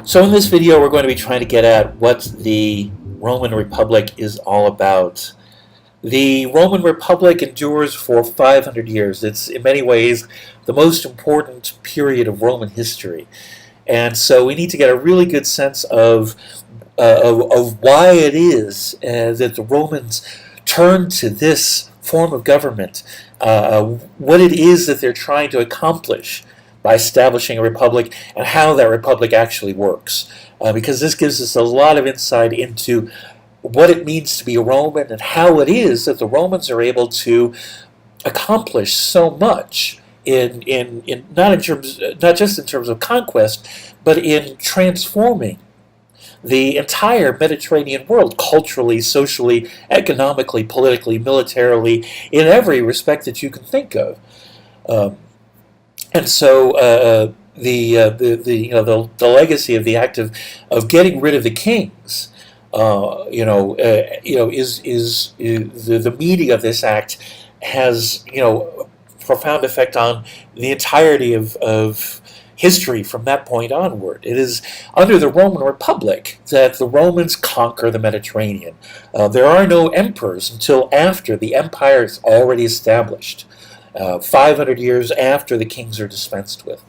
So in this video, we're going to be trying to get at what the Roman Republic is all about. The Roman Republic endures for 500 years. It's in many ways the most important period of Roman history. And so we need to get a really good sense of why it is that the Romans turned to this form of government, what it is that they're trying to accomplish by establishing a republic, and how that republic actually works. Because this gives us a lot of insight into what it means to be a Roman and how it is that the Romans are able to accomplish so much not just in terms of conquest, but in transforming the entire Mediterranean world culturally, socially, economically, politically, militarily, in every respect that you can think of. And so the legacy of the act of getting rid of the kings, is the meaning of this act has profound effect on the entirety of history from that point onward. It is under the Roman Republic that the Romans conquer the Mediterranean. There are no emperors until after the empire is already established. 500 years after the kings are dispensed with.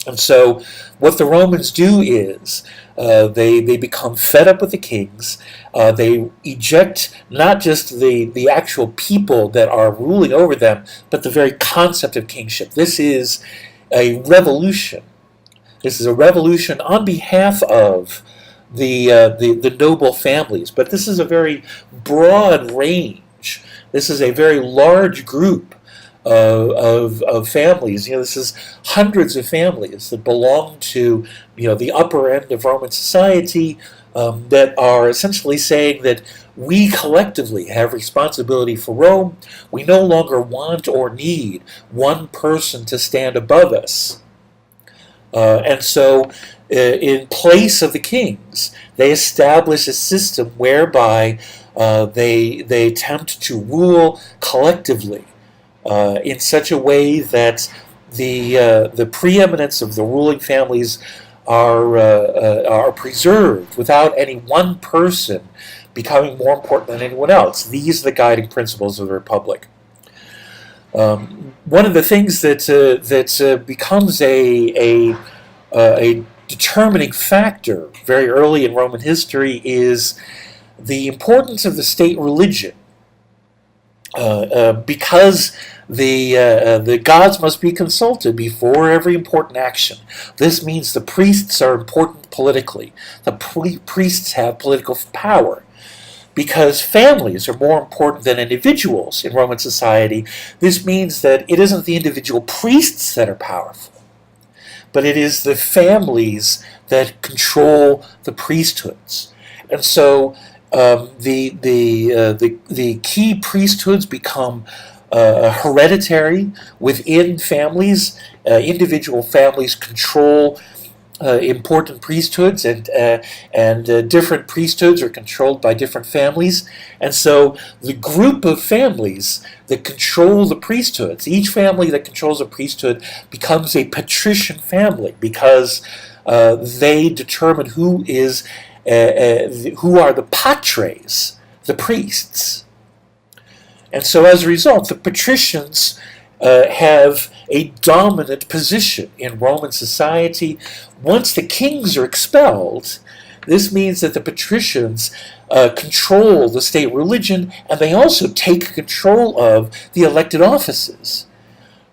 And so what the Romans do is they become fed up with the kings. They eject not just the actual people that are ruling over them, but the very concept of kingship. This is a revolution. This is a revolution on behalf of the noble families. But this is a very broad range. This is a very large group of families. This is hundreds of families that belong to the upper end of Roman society, that are essentially saying that we collectively have responsibility for Rome. We no longer want or need one person to stand above us. And so in place of the kings, they establish a system whereby they attempt to rule collectively in such a way that the preeminence of the ruling families are preserved without any one person becoming more important than anyone else. These are the guiding principles of the Republic. One of the things that becomes a determining factor very early in Roman history is the importance of the state religion. Because the gods must be consulted before every important action. This means the priests are important politically. The priests have political power. Because families are more important than individuals in Roman society, this means that it isn't the individual priests that are powerful, but it is the families that control the priesthoods. And so the key priesthoods become hereditary within families. Individual families control important priesthoods, and different priesthoods are controlled by different families. And so the group of families that control the priesthoods, each family that controls a priesthood becomes a patrician family, because they determine who are the patres, the priests. And so as a result, the patricians have a dominant position in Roman society. Once the kings are expelled, this means that the patricians control the state religion, and they also take control of the elected offices.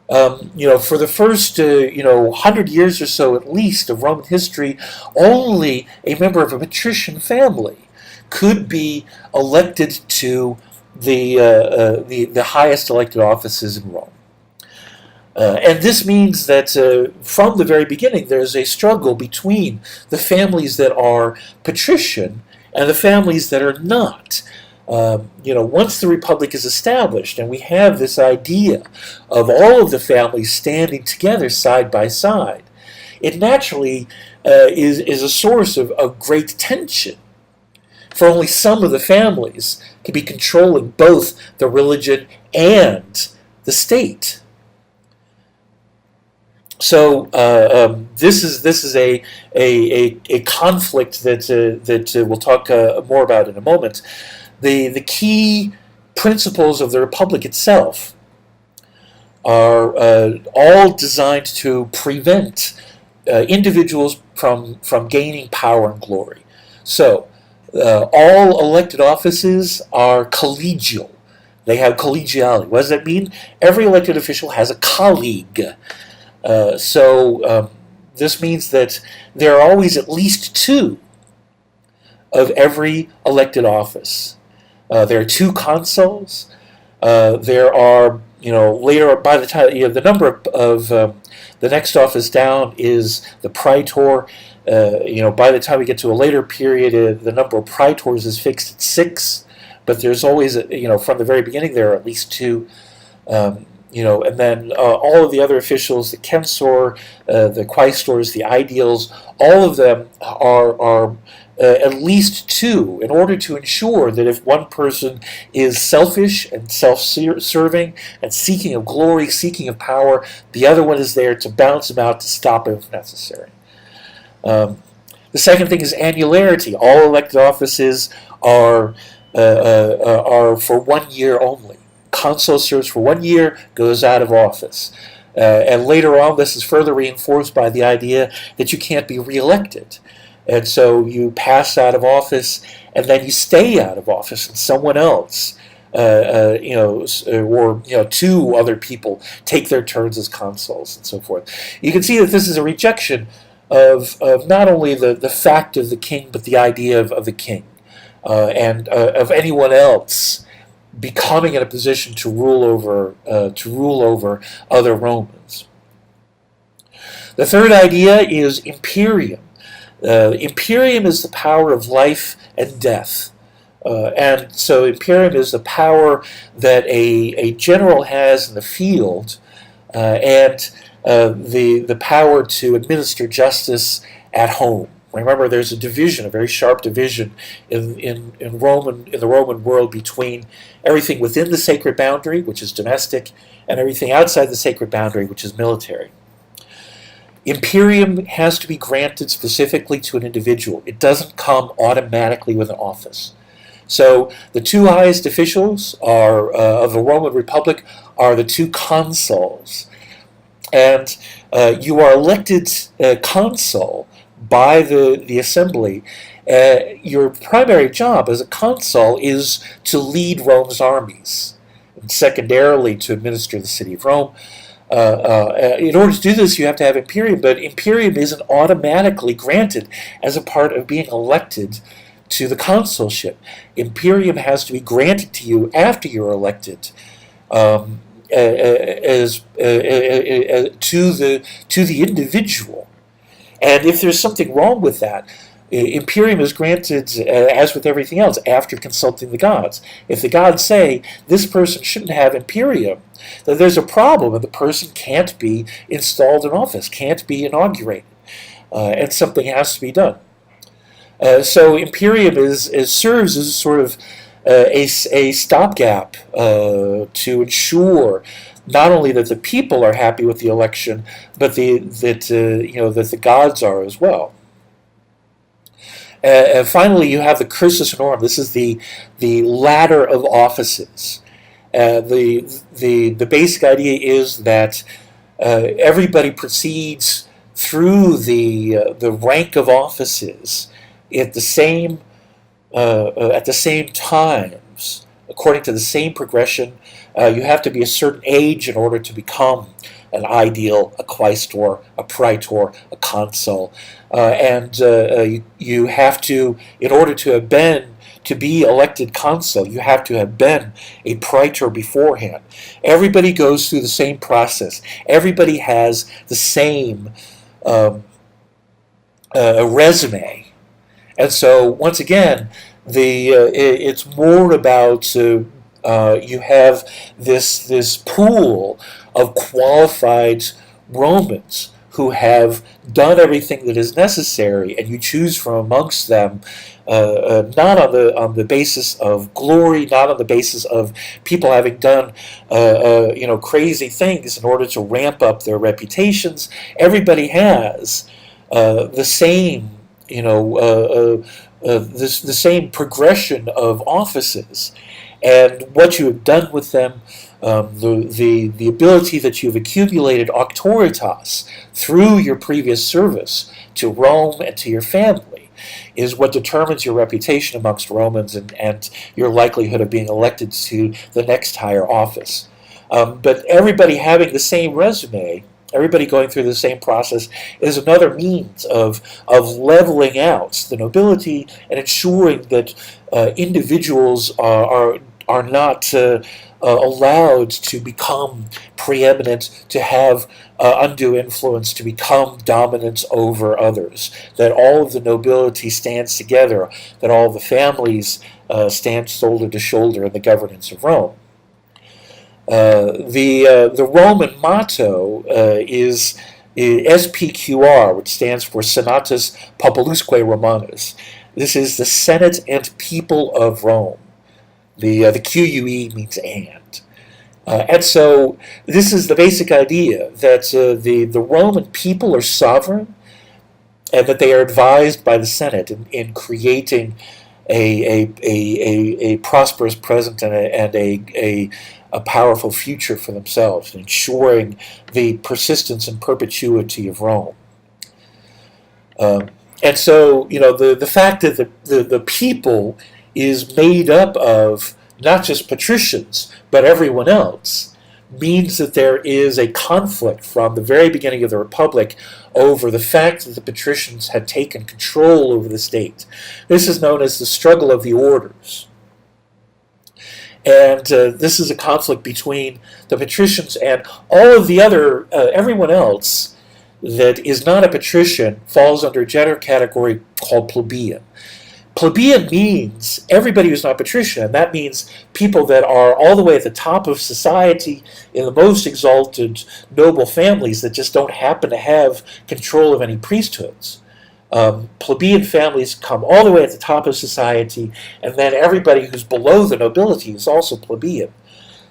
For the first 100 years or so at least of Roman history, only a member of a patrician family could be elected to the highest elected offices in Rome. And this means that from the very beginning there's a struggle between the families that are patrician and the families that are not. Once the Republic is established and we have this idea of all of the families standing together side by side, it naturally is a source of great tension. For only some of the families can be controlling both the religion and the state. So this is a conflict that we'll talk more about in a moment. The key principles of the republic itself are all designed to prevent individuals from gaining power and glory. So all elected offices are collegial. They have collegiality. What does that mean? Every elected official has a colleague. This means that there are always at least two of every elected office. There are two consuls. There are, later by the time, the number of the next office down is the praetor. By the time we get to a later period, the number of praetors is fixed at 6, but there's always, from the very beginning, there are at least two. And then all of the other officials, the censor, the quaestors, the aediles, all of them are at least two, in order to ensure that if one person is selfish and self-serving and seeking of glory, seeking of power, the other one is there to balance him out, to stop him if necessary. The second thing is annularity. All elected offices are for 1 year only. Consul serves for 1 year, goes out of office. And later on, this is further reinforced by the idea that you can't be reelected. And so you pass out of office, and then you stay out of office, and someone else, or two other people take their turns as consuls, and so forth. You can see that this is a rejection of not only the fact of the king, but the idea of the king, and of anyone else becoming in a position to rule over other Romans. The third idea is imperium. Imperium is the power of life and death. And so imperium is the power that a general has in the field, and the power to administer justice at home. Remember, there's a division, a very sharp division in the Roman world between everything within the sacred boundary, which is domestic, and everything outside the sacred boundary, which is military. Imperium has to be granted specifically to an individual. It doesn't come automatically with an office. So the two highest officials of the Roman Republic are the two consuls. And you are elected consul by the assembly. Your primary job as a consul is to lead Rome's armies, and secondarily to administer the city of Rome. In order to do this, you have to have imperium, but imperium isn't automatically granted as a part of being elected to the consulship. Imperium has to be granted to you after you're elected, as to the individual. And if there's something wrong with that, imperium is granted, as with everything else, after consulting the gods. If the gods say this person shouldn't have imperium, then there's a problem, and the person can't be installed in office, can't be inaugurated, and something has to be done. So imperium serves as sort of a stopgap to ensure not only that the people are happy with the election, but that the gods are as well. And finally, you have the cursus honorum. This is the ladder of offices. The basic idea is that everybody proceeds through the rank of offices at the same times, according to the same progression. You have to be a certain age in order to become an aedile, a quaestor, a praetor, a consul, and you have to, in order to be elected consul, you have to have been a praetor beforehand. Everybody goes through the same process. Everybody has the same resume. And so, once again, it's more about you have this pool of qualified Romans who have done everything that is necessary, and you choose from amongst them, not on the basis of glory, not on the basis of people having done crazy things in order to ramp up their reputations. Everybody has the same the same progression of offices, and what you have done with them, the ability that you've accumulated auctoritas through your previous service to Rome and to your family, is what determines your reputation amongst Romans and your likelihood of being elected to the next higher office. But everybody having the same resume, everybody going through the same process, is another means of leveling out the nobility and ensuring that individuals are not allowed to become preeminent, to have undue influence, to become dominant over others. That all of the nobility stands together, that all the families stand shoulder to shoulder in the governance of Rome. The Roman motto is SPQR, which stands for Senatus Populusque Romanus. This is the Senate and People of Rome. The QUE means and so this is the basic idea that the Roman people are sovereign, and that they are advised by the Senate in creating a prosperous present and a powerful future for themselves, ensuring the persistence and perpetuity of Rome. And so, the fact that the people is made up of not just patricians, but everyone else, means that there is a conflict from the very beginning of the Republic over the fact that the patricians had taken control over the state. This is known as the struggle of the orders. And this is a conflict between the patricians and all of the other, everyone else that is not a patrician falls under a general category called plebeian. Plebeian means everybody who's not patrician, and that means people that are all the way at the top of society in the most exalted noble families that just don't happen to have control of any priesthoods. Plebeian families come all the way at the top of society, and then everybody who's below the nobility is also plebeian.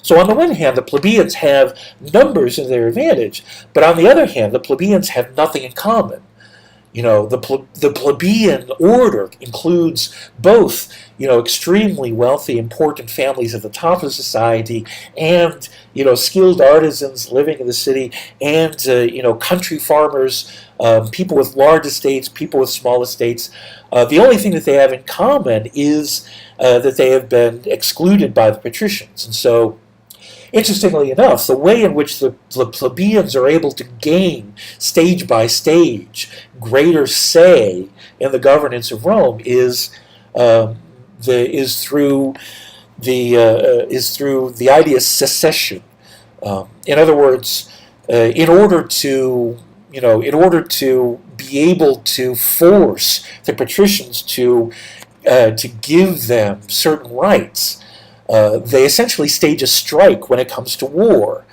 So on the one hand, the plebeians have numbers in their advantage, but on the other hand, the plebeians have nothing in common. The plebeian order includes both, extremely wealthy, important families at the top of society, and, skilled artisans living in the city, and, country farmers, people with large estates, people with small estates. The only thing that they have in common is that they have been excluded by the patricians. And so, interestingly enough, the way in which the plebeians are able to gain, stage by stage, greater say in the governance of Rome is through the idea of secession. In other words, in order to be able to force the patricians to give them certain rights, they essentially stage a strike when it comes to war.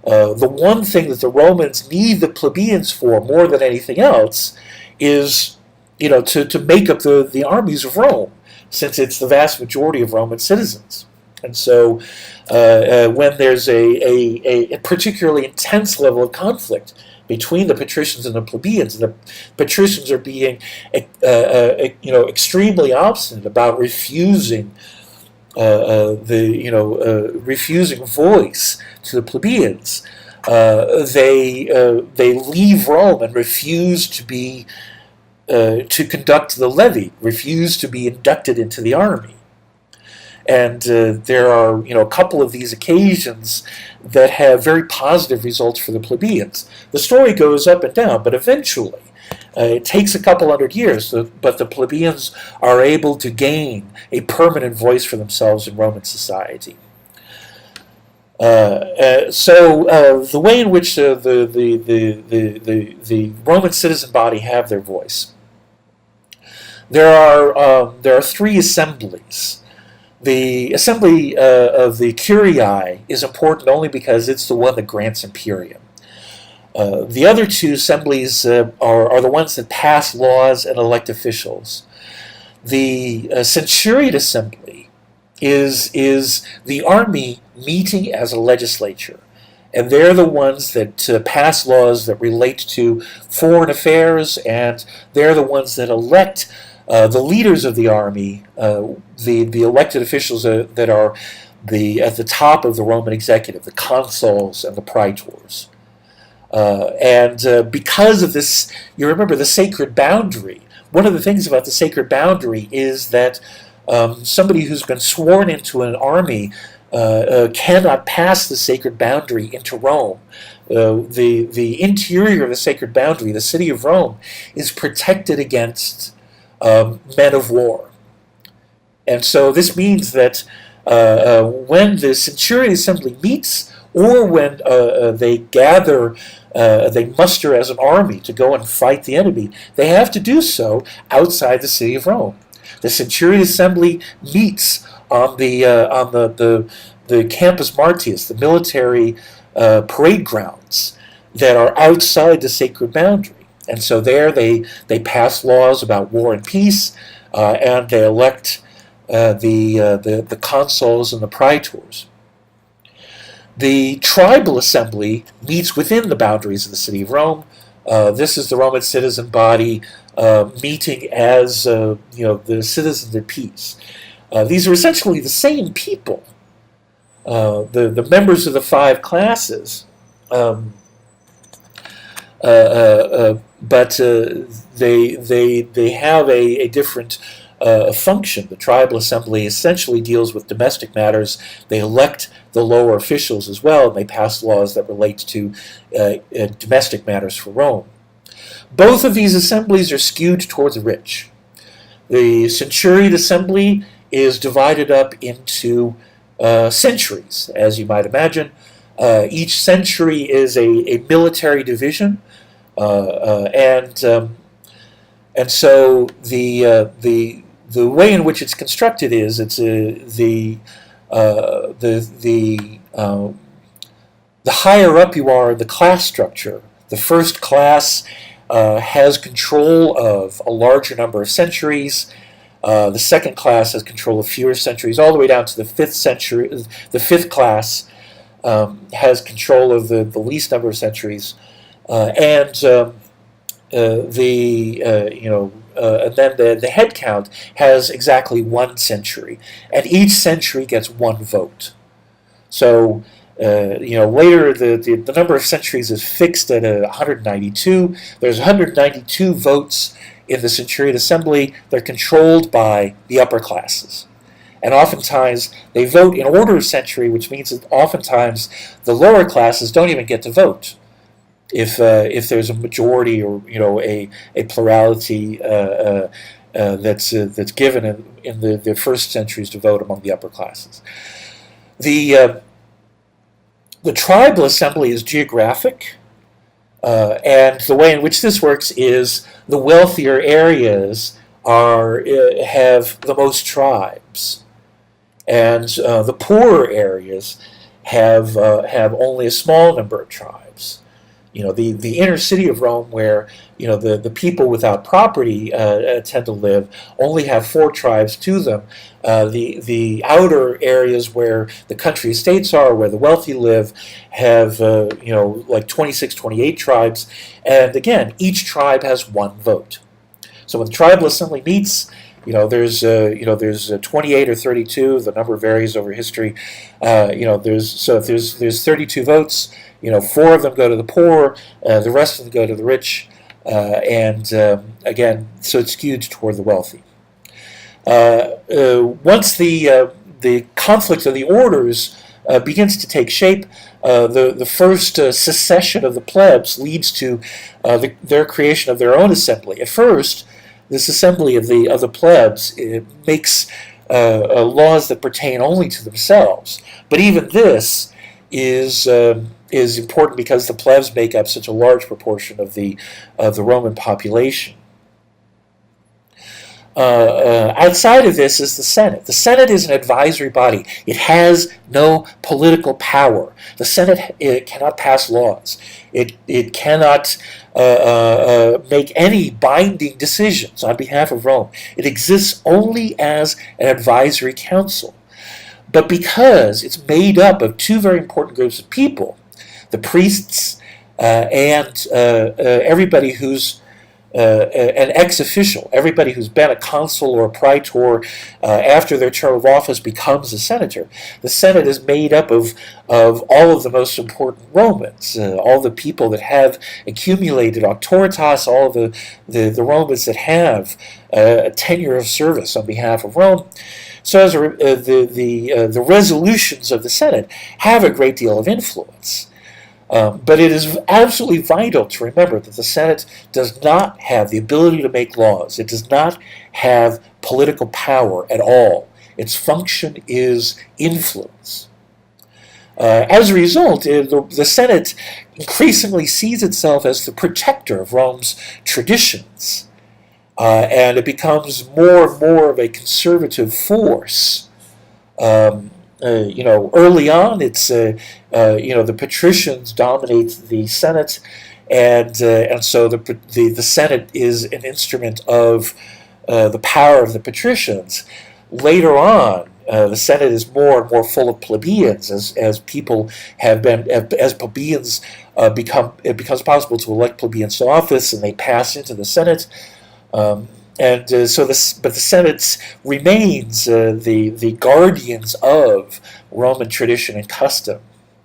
The one thing that the Romans need the plebeians for more than anything else is, to make up the armies of Rome, since it's the vast majority of Roman citizens. And so when there's a particularly intense level of conflict between the patricians and the plebeians, and the patricians are being extremely obstinate about refusing refusing voice to the plebeians, they leave Rome and refuse to conduct the levy, refuse to be inducted into the army. And there are a couple of these occasions that have very positive results for the plebeians. The story goes up and down, but eventually it takes a couple hundred years, but the plebeians are able to gain a permanent voice for themselves in Roman society. So the way in which the Roman citizen body have their voice, there are three assemblies. The assembly of the Curii is important only because it's the one that grants imperium. The other two assemblies are the ones that pass laws and elect officials. The Centuriate Assembly is the army meeting as a legislature. And they're the ones that pass laws that relate to foreign affairs, and they're the ones that elect the leaders of the army, the elected officials that are at the top of the Roman executive, the consuls and the praetors. And because of this, you remember the sacred boundary. One of the things about the sacred boundary is that somebody who's been sworn into an army cannot pass the sacred boundary into Rome. The interior of the sacred boundary, the city of Rome, is protected against men of war. And so this means that when the Centuriate Assembly meets, or when they gather, they muster as an army to go and fight the enemy, they have to do so outside the city of Rome. The Centuriate Assembly meets on the Campus Martius, the military parade grounds that are outside the sacred boundary. And so there they pass laws about war and peace, and they elect the consuls and the praetors. The tribal assembly meets within the boundaries of the city of Rome. This is the Roman citizen body meeting as the citizens at peace. These are essentially the same people. The members of the five classes, but they have a different function. The tribal assembly essentially deals with domestic matters. They elect the lower officials as well, and they pass laws that relate to domestic matters for Rome. Both of these assemblies are skewed towards the rich. The Centuriate Assembly is divided up into centuries, as you might imagine. Each century is a military division, and so the way in which it's constructed is the higher up you are in the class structure. The first class has control of a larger number of centuries. The second class has control of fewer centuries, all the way down to the fifth century. The fifth class has control of the least number of centuries, and then the head count has exactly 1 century, and each century gets 1 vote. So later the number of centuries is fixed at 192. There's 192 votes in the Centuriate Assembly. They're controlled by the upper classes. And oftentimes they vote in order of century, which means that oftentimes the lower classes don't even get to vote if there's a majority or a plurality that's given in the first centuries to vote among the upper classes. The tribal assembly is geographic, and the way in which this works is the wealthier areas have the most tribes, and the poorer areas have only a small number of tribes. The inner city of Rome, where the people without property tend to live, only have 4 tribes to them. The outer areas where the country estates are, where the wealthy live, have like 26, 28 tribes, and again, each tribe has 1 vote. So when the tribal assembly meets, there's 28 or 32. The number varies over history. There's 32 votes. 4 of them go to the poor, the rest of them go to the rich, and again, so it's skewed toward the wealthy. Once the conflict of the orders begins to take shape, the first secession of the plebs leads to their creation of their own assembly. At first, this assembly of the plebs makes laws that pertain only to themselves, but even this is important because the plebs make up such a large proportion of the Roman population. Outside of this is the Senate. The Senate is an advisory body. It has no political power. The Senate cannot pass laws. It cannot make any binding decisions on behalf of Rome. It exists only as an advisory council. But because it's made up of two very important groups of people, the priests and everybody who's an ex-official, everybody who's been a consul or a praetor after their term of office becomes a senator. The Senate is made up of all of the most important Romans, all the people that have accumulated auctoritas, all of the Romans that have a tenure of service on behalf of Rome. So as the resolutions of the Senate have a great deal of influence. But it is absolutely vital to remember that the Senate does not have the ability to make laws. It does not have political power at all. Its function is influence. As a result, the Senate increasingly sees itself as the protector of Rome's traditions, and it becomes more and more of a conservative force. Early on, it's the Patricians dominate the Senate, and so the Senate is an instrument of the power of the Patricians. Later on, the Senate is more and more full of plebeians as people have been as plebeians it becomes possible to elect plebeians to office, and they pass into the Senate. But the Senate remains the guardians of Roman tradition and custom,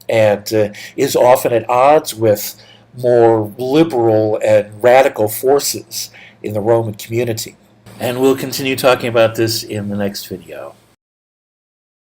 and is often at odds with more liberal and radical forces in the Roman community. And we'll continue talking about this in the next video.